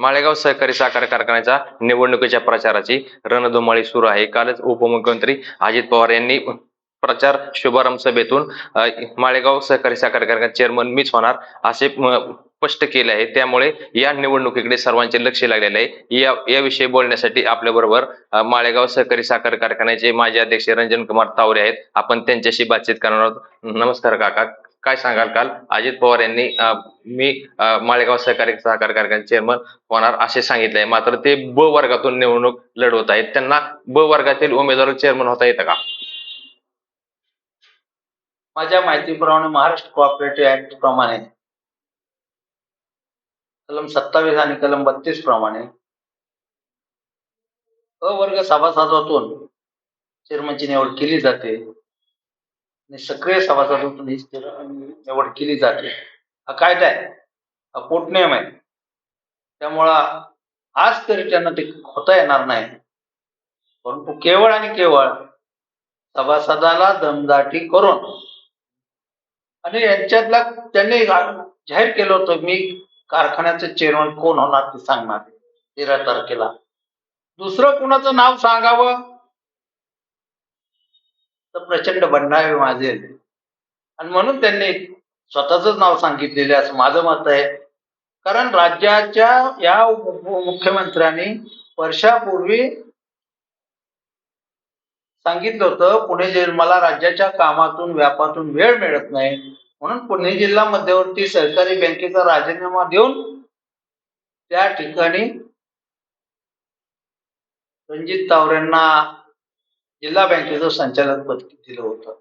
माळेगाव सहकारी साखर कारखान्याच्या निवडणुकीच्या प्रचाराची रणधुमाळी सुरू आहे. कालच उपमुख्यमंत्री अजित पवार यांनी प्रचार शुभारंभ सभेतून माळेगाव सहकारी साखर कारखान्याचे चेअरमन मीच होणार असे स्पष्ट केले आहे. त्यामुळे या निवडणुकीकडे सर्वांचे लक्ष लागलेले आहे. याविषयी बोलण्यासाठी आपल्या बरोबर माळेगाव सहकारी साखर कारखान्याचे माजी अध्यक्ष रंजन कुमार तावरे आहेत. आपण त्यांच्याशी बातचीत करणार आहोत. नमस्कार काका, काय सांगाल? काल अजित पवार यांनी मी माळेगाव सहकारी साखर कारखान्याचे चेअरमन होणार असे सांगितले, मात्र ते ब वर्गातून निवडणूक लढवत आहेत. त्यांना ब वर्गातील उमेदवार चेअरमन होता येतं का? माझ्या माहितीप्रमाणे महाराष्ट्र कोऑपरेटिव्ह ऍक्ट प्रमाणे कलम 27 आणि कलम 32 प्रमाणे अ वर्ग सभासदातून चेअरमनची निवड केली जाते आणि सक्रिय सभासदातून ही निवड केली जाते. हा कायदा आहे, हा पोटनियम आहे. त्यामुळं आज तरी त्यांना ते होता येणार नाही, परंतु केवळ आणि केवळ सभासदाला दमदाटी करून आणि यांच्यातला त्यांनी जाहीर केलं होतं मी कारखान्याचं चेअरमन कोण होणार ते सांगणार 13 तारखेला. दुसरं कुणाचं नाव सांगावं तर प्रचंड बंडाळे माजेल आणि म्हणून त्यांनी स्वतःच नाव सांगितलेले असं माझं मत आहे. कारण राज्याच्या या मुख्यमंत्र्यांनी वर्षापूर्वी सांगितलं होतं मला राज्याच्या कामातून व्यापातून वेळ मिळत नाही, म्हणून पुणे जिल्हा मध्यवर्ती सहकारी बँकेचा राजीनामा देऊन त्या ठिकाणी रणजित तावरेंना जिल्हा बँकेचं संचालक पद दिलं होतं.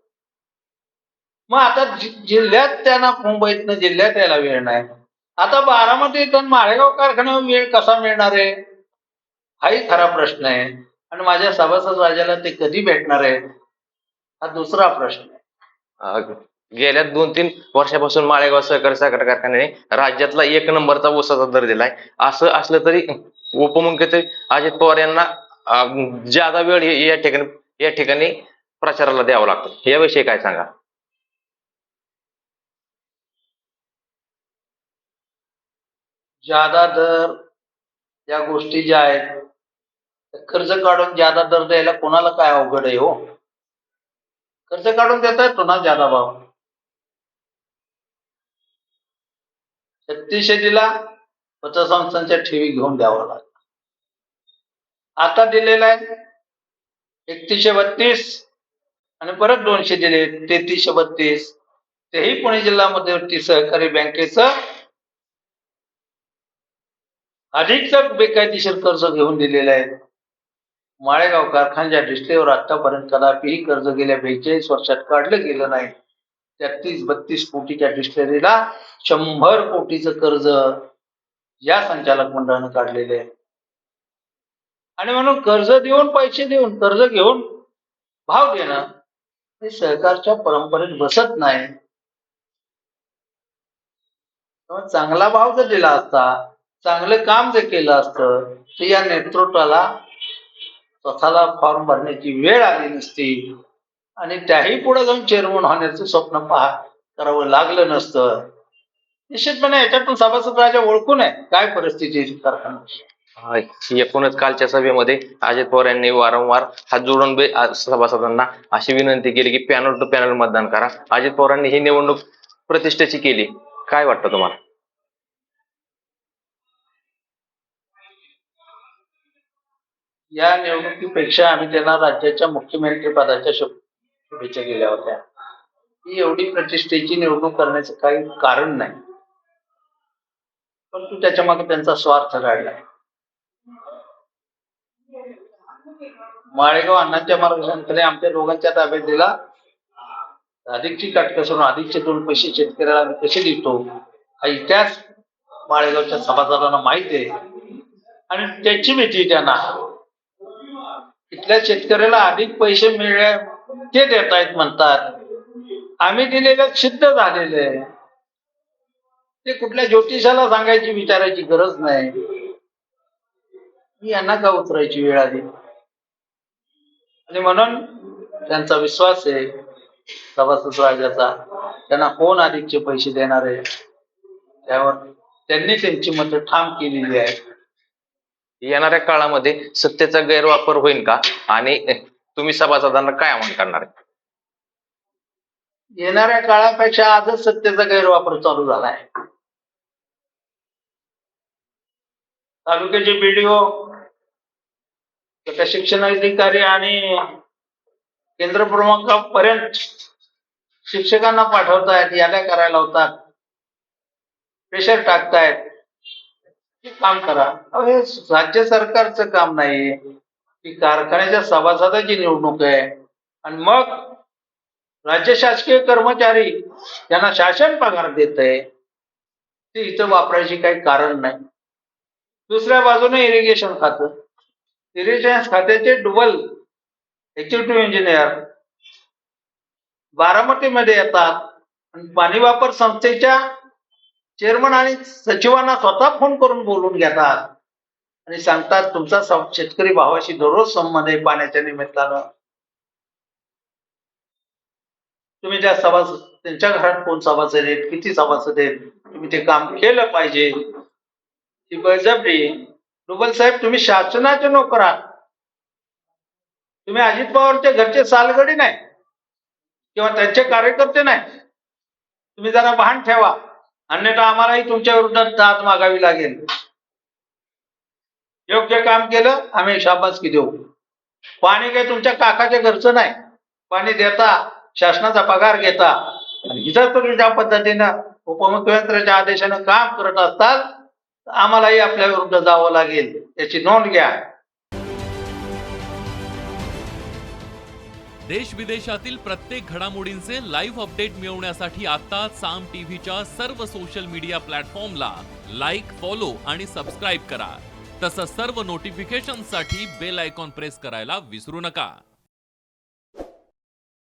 मग आता जिल्ह्यात त्यांना मुंबईतनं जिल्ह्यात यायला वेळ नाही. आता बारामतीत माळेगाव कारखान्यावर वेळ कसा मिळणार आहे हाही खरा प्रश्न आहे. आणि माझ्या सभासद राजाला ते कधी भेटणार आहे हा दुसरा प्रश्न आहे. गेल्या 2-3 वर्षापासून माळेगाव सहकारी साखर कारखान्याने राज्यातला 1 नंबरचा ऊसाचा दर दिलाय. असं असलं तरी उपमुख्यमंत्री अजित पवार यांना ज्यादा वेळ या ठिकाणी प्रचाराला द्यावा लागतो. याविषयी काय सांगा? ज्यादा दर या गोष्टी ज्या आहेत, कर्ज काढून ज्यादा दर द्यायला कोणाला काय अवघड आहे हो? कर्ज काढून देता येतो ना ज्यादा भाव. 3600 दिला, पतसंस्थांच्या ठेवी घेऊन द्यावा लागला. आता दिलेला आहे 3132 आणि परत 200 दिले 3332. तेही पुणे जिल्हा मध्यवर्ती सहकारी बँकेचं अधिकच बेकायदेशीर कर्ज घेऊन दिलेलं आहे. माळेगाव कारखान्याच्या डिस्ट्रीवर आतापर्यंत कदापिही कर्ज गेल्या 42 वर्षात काढलं गेलं नाही. 33-32 कोटीच्या डिस्टरीला 100 कोटीचं कर्ज या संचालक मंडळानं काढलेले आहे. आणि म्हणून कर्ज देऊन पैसे देऊन कर्ज घेऊन भाव देणं हे सहकारच्या परंपरेत बसत नाही. चांगला भाव जर दिला असता, चांगलं काम जर केलं असतं तर या नेतृत्वाला स्वतःला फॉर्म भरण्याची वेळ आली नसती आणि त्याही पुढे जाऊन चेअरमन होण्याचं स्वप्न करावं लागलं नसतं. निश्चितपणे याच्यातून सभासद राजा ओळखून आहे काय परिस्थिती कारखान्याची. एकूणच कालच्या सभेमध्ये अजित पवार यांनी वारंवार हात जोडून सभासदांना अशी विनंती केली की पॅनल टू पॅनल मतदान करा. अजित पवारांनी ही निवडणूक प्रतिष्ठेची केली. काय वाटतं तुम्हाला? या निवडणुकीपेक्षा आम्ही त्यांना राज्याच्या मुख्यमंत्री पदाच्या शुभेच्छा केल्या होत्या. ही एवढी प्रतिष्ठेची निवडणूक करण्याचं काही कारण नाही, परंतु त्याच्या मागे त्यांचा स्वार्थ काढला. माळेगाव अण्णांच्या मार्गदर्शनाखाली आमच्या दोघांच्या ताब्यात दिला. अधिकची काटकसरून अधिकचे 2 पैसे शेतकऱ्याला आम्ही कसे देतो हा इतिहास माळेगावच्या सभासदांना माहिती आहे आणि त्याची भीती त्यांना. इथल्या शेतकऱ्याला अधिक पैसे मिळले ते देत आहेत म्हणतात. आम्ही दिलेलं सिद्ध झालेलं आहे. ते कुठल्या ज्योतिषाला सांगायची विचारायची गरज नाही. यांना का उतरायची वेळ आली? आणि म्हणून त्यांचा विश्वास आहे सभासद राजाचा. त्यांना कोण अधिकचे पैसे देणार आहे त्यावर त्यांनी त्यांची मतं ठाम केलेली आहे. येणाऱ्या काळामध्ये सत्तेचा गैरवापर होईल का आणि तुम्ही सभासदांना काय आवाहन करणार आहे? येणाऱ्या काळापेक्षा आजच सत्तेचा गैरवापर चालू झालाय. तालुक्याचे BDO, गट शिक्षण अधिकारी आणि केंद्र प्रमुखापर्यंत शिक्षकांना पाठवतायत, याद्या करायला होतात, प्रेशर टाकतायत, हे काम करा. अहो, हे राज्य सरकारचं काम नाही, ही कारखान्याच्या सभासदाची निवडणूक आहे. आणि मग राज्य शासकीय कर्मचारी त्यांना शासन पगार देत आहे, ते इथं वापरायची काही कारण नाही. दुसऱ्या बाजूने इरिगेशन खातं, इरिगेशन खात्याचे डबल एक्झिक्युटिव्ह इंजिनियर बारामतीमध्ये येतात आणि पाणी वापर संस्थेच्या चेअरमन आणि सचिवांना स्वतः फोन करून बोलून घेतात आणि सांगतात तुमचा शेतकरी भावाशी दररोज संबंध आहे पाण्याच्या निमित्तानं. तुम्ही त्या सभासद, त्यांच्या घरात कोण सभासद आहेत, किती सभासद आहेत, तुम्ही ते काम केलं पाहिजे. ही बळजबरी. डुबल साहेब, तुम्ही शासनाचे नोकर आहात, तुम्ही अजित पवारच्या घरचे सालगडी नाही किंवा त्यांचे कार्यकर्ते नाही. तुम्ही जरा भान ठेवा, अन्यथा आम्हालाही तुमच्या विरोधात दाद मागावी लागेल. योग्य काम केलं आम्ही शाबासकी देऊ. पाणी काही तुमच्या काकाच्या घरचं नाही. पाणी देता, शासनाचा पगार घेता आणि इतर तुम्ही ज्या पद्धतीनं उपमुख्यमंत्र्यांच्या आदेशानं काम करत असतात, आम्हालाही आपल्या विरुद्ध जावं लागेल, याची नोंद घ्या. देश विदेशातील प्रत्येक घडामोडींचे लाईव्ह अपडेट मिळवण्यासाठी आता साम टीव्हीच्या सर्व सोशल मीडिया प्लॅटफॉर्मला लाईक, फॉलो आणि सबस्क्राईब करा. तसंच सर्व नोटिफिकेशनसाठी बेल आयकॉन प्रेस करायला विसरू नका.